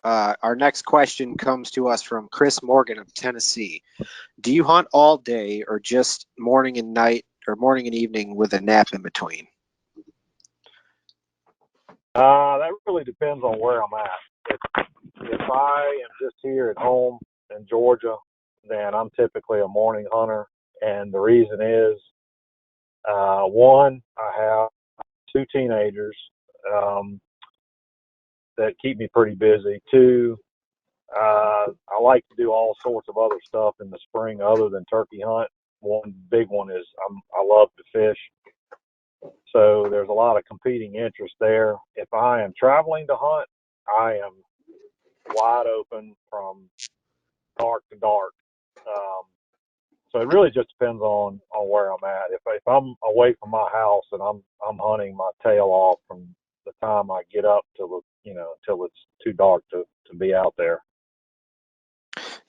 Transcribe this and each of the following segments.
Our next question comes to us from Chris Morgan of Tennessee. Do you hunt all day or just morning and night or morning and evening with a nap in between? That really depends on where I'm at. If I am just here at home in Georgia, then I'm typically a morning hunter. And the reason is, one, I have two teenagers that keep me pretty busy. Two, I like to do all sorts of other stuff in the spring other than turkey hunt. One big one is I love to fish. So there's a lot of competing interest there. If I am traveling to hunt, I am wide open from dark to dark. So it really just depends on where I'm at. If I'm away from my house and I'm hunting my tail off from the time I get up till it's too dark to be out there.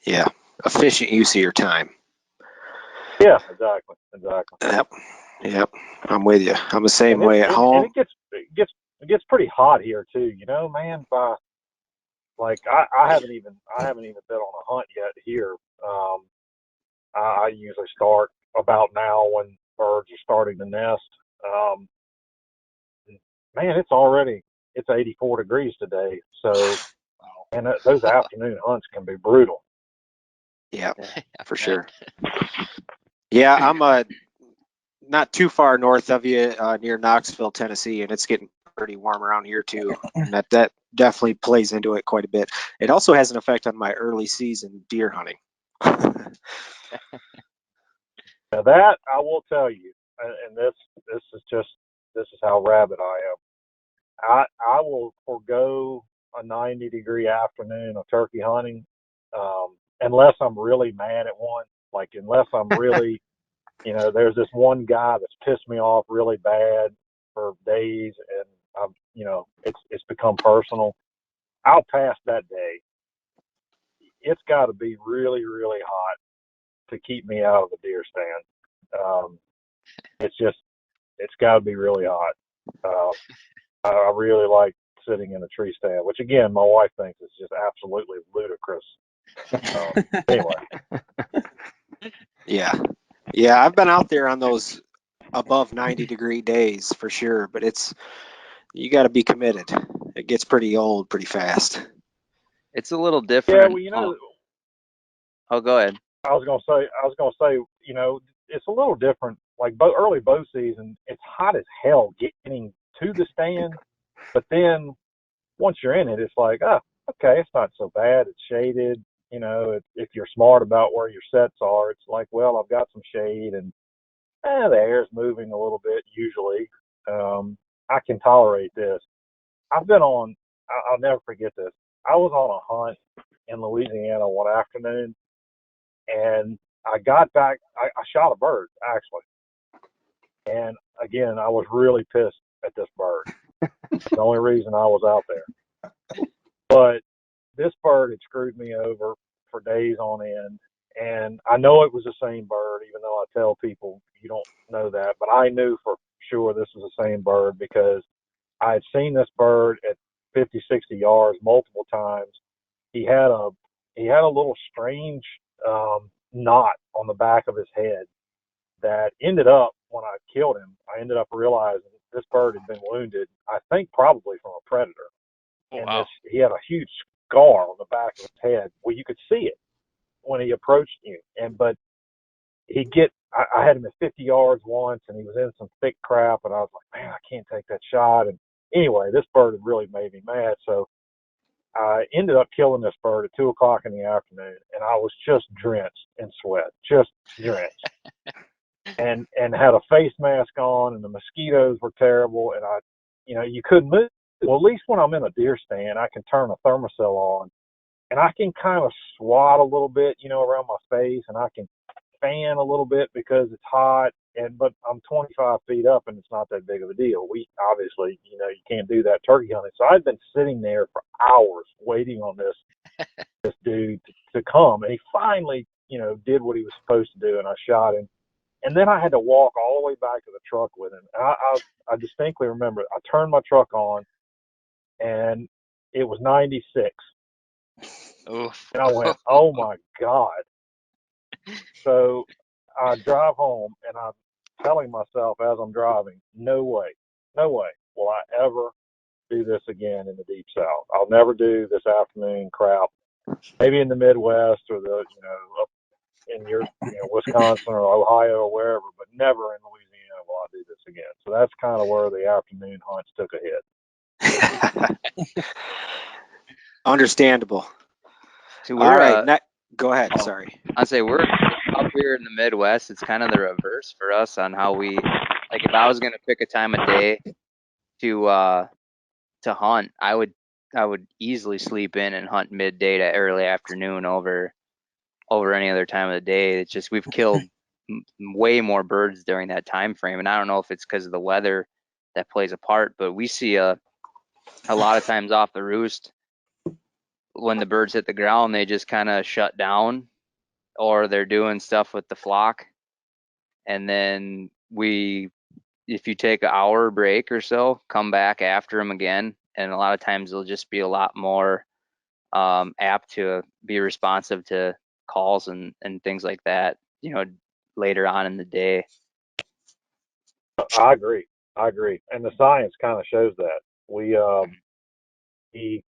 Yeah, efficient use of your time. Yeah, exactly. Yep. I'm with you. I'm the same way at home. And it gets pretty hot here too. Man. I haven't even been on a hunt yet here. I usually start about now when birds are starting to nest. Man, it's 84 degrees today. So, and those afternoon hunts can be brutal. Yeah, for sure. Yeah, I'm not too far north of you, near Knoxville, Tennessee, and it's getting pretty warm around here too. And that definitely plays into it quite a bit. It also has an effect on my early season deer hunting. Now that I will tell you, and this is how rabid I am. I will forego a 90-degree afternoon of turkey hunting, unless I'm really mad at one. Like unless I'm really, there's this one guy that's pissed me off really bad for days, and it's become personal. I'll pass that day. It's got to be really, really hot to keep me out of the deer stand. It's got to be really hot. I really like sitting in a tree stand, which again, my wife thinks is just absolutely ludicrous. Anyway. Yeah, I've been out there on those above 90-degree days for sure, but you got to be committed. It gets pretty old pretty fast. It's a little different. Yeah, well, Oh, go ahead. I was gonna say, it's a little different. Like early bow season, it's hot as hell getting to the stand, but then once you're in it, it's like, okay, it's not so bad. It's shaded. If you're smart about where your sets are, it's like, well, I've got some shade and the air's moving a little bit usually. I can tolerate this. I'll never forget this. I was on a hunt in Louisiana one afternoon, and I got back. I shot a bird, actually. And again, I was really pissed at this bird. The only reason I was out there. But this bird had screwed me over for days on end. And I know it was the same bird, even though I tell people you don't know that. But I knew for sure this was the same bird because I had seen this bird at 50, 60 yards multiple times. He had a little strange knot on the back of his head that ended up, when I killed him, I ended up realizing this bird had been wounded, I think probably from a predator. Oh, and wow. He had a huge scar on the back of his head where you could see it when he approached you. But I had him at 50 yards once, and he was in some thick crap, and I was like, man, I can't take that shot. And anyway, this bird had really made me mad. So I ended up killing this bird at 2 o'clock in the afternoon, and I was just drenched in sweat, just drenched. and had a face mask on, and the mosquitoes were terrible, and you couldn't move. Well, at least when I'm in a deer stand, I can turn a thermocell on, and I can kind of swat a little bit, around my face, and I can fan a little bit because it's hot. But I'm 25 feet up, and it's not that big of a deal. We obviously, you can't do that turkey hunting. So I've been sitting there for hours waiting on this dude to come, and he finally, did what he was supposed to do, and I shot him. And then I had to walk all the way back to the truck with him. And I distinctly remember I turned my truck on, and it was 96. Oof. And I went, oh my God. So I drive home and I'm telling myself as I'm driving, no way, no way will I ever do this again in the deep south. I'll never do this afternoon crap. Maybe in the Midwest or up in your Wisconsin or Ohio or wherever, but never in Louisiana will I do this again. So that's kind of where the afternoon hunts took a hit. Understandable. See, All right, go ahead. Sorry. I'd say we're up here in the Midwest. It's kind of the reverse for us on how we like. If I was gonna pick a time of day to hunt, I would easily sleep in and hunt midday to early afternoon over any other time of the day. It's just we've killed way more birds during that time frame, and I don't know if it's because of the weather that plays a part, but we see a lot of times off the roost when the birds hit the ground, they just kind of shut down or they're doing stuff with the flock. And then if you take an hour break or so, come back after them again. And a lot of times they'll just be a lot more apt to be responsive to calls and things like that, later on in the day. I agree. And the science kind of shows that. We see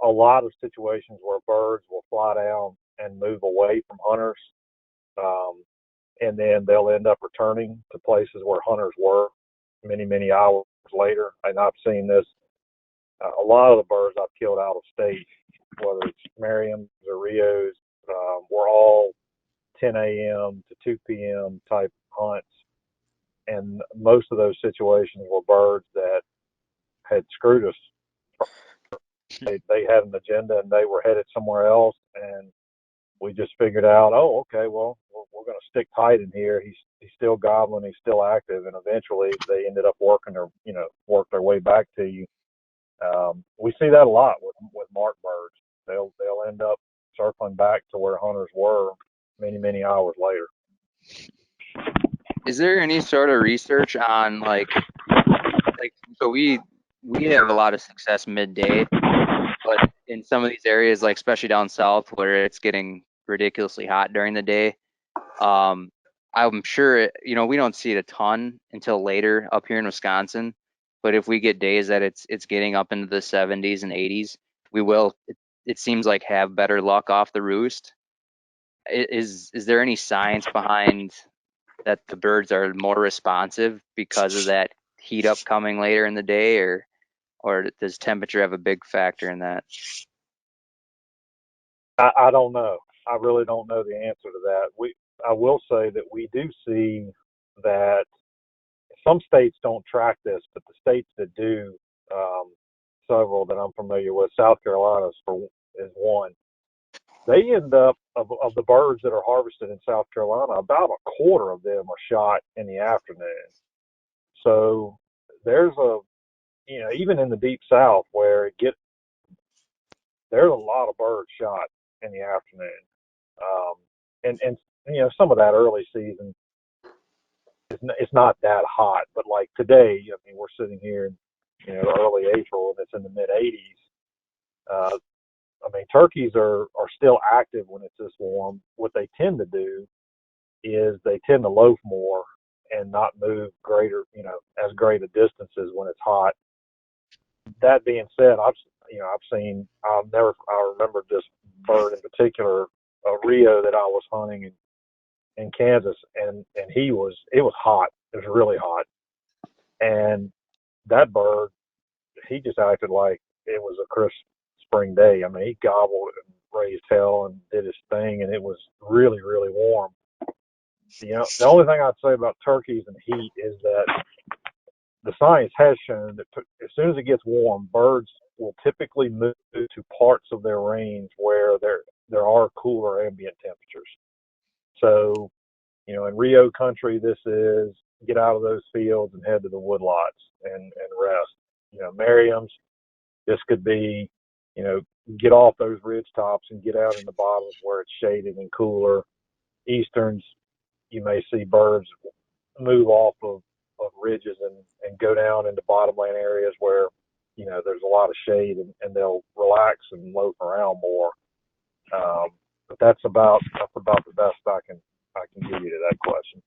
a lot of situations where birds will fly down and move away from hunters, um, and then they'll end up returning to places where hunters were many, many hours later. And I've seen this. A lot of the birds I've killed out of state, whether it's Merriam's or Rio's, were all 10 a.m. to 2 p.m. type hunts. And most of those situations were birds that had screwed us. They had an agenda and they were headed somewhere else, and we just figured out, oh, okay, well, we're going to stick tight in here. He's still gobbling, he's still active, and eventually they ended up work their way back to you. We see that a lot with marked birds. They'll end up circling back to where hunters were many, many hours later. Is there any sort of research on like so we have a lot of success midday, but in some of these areas, like especially down south where it's getting ridiculously hot during the day, um, I'm sure we don't see it a ton until later up here in Wisconsin. But if we get days that it's getting up into the 70s and 80s, we will. It seems like have better luck off the roost. Is there any science behind that the birds are more responsive because of that heat up coming later in the day, or does temperature have a big factor in that? I don't know. I really don't know the answer to that. I will say that we do see that some states don't track this, but the states that do, several that I'm familiar with, South Carolina is one. They end up of the birds that are harvested in South Carolina, about a quarter of them are shot in the afternoon. So there's even in the deep South where there's a lot of birds shot in the afternoon, and some of that early season it's not that hot, but like today, I mean, we're sitting here in early April and it's in the mid 80s. I mean, turkeys are still active when it's this warm. What they tend to do is they tend to loaf more and not move as great a distances when it's hot. That being said, I remember this bird in particular, a Rio that I was hunting in Kansas, and it was hot. It was really hot, and that bird, he just acted like it was a crisp spring day. I mean, he gobbled and raised hell and did his thing, and it was really, really warm. The only thing I'd say about turkeys and heat is that the science has shown that as soon as it gets warm, birds will typically move to parts of their range where there are cooler ambient temperatures. So, in Rio country, this is get out of those fields and head to the woodlots and rest. Merriam's, this could be, get off those ridge tops and get out in the bottoms where it's shaded and cooler. Easterns, you may see birds move off of ridges and go down into bottomland areas where there's a lot of shade and they'll relax and loaf around more. But that's about the best I can give you to that question.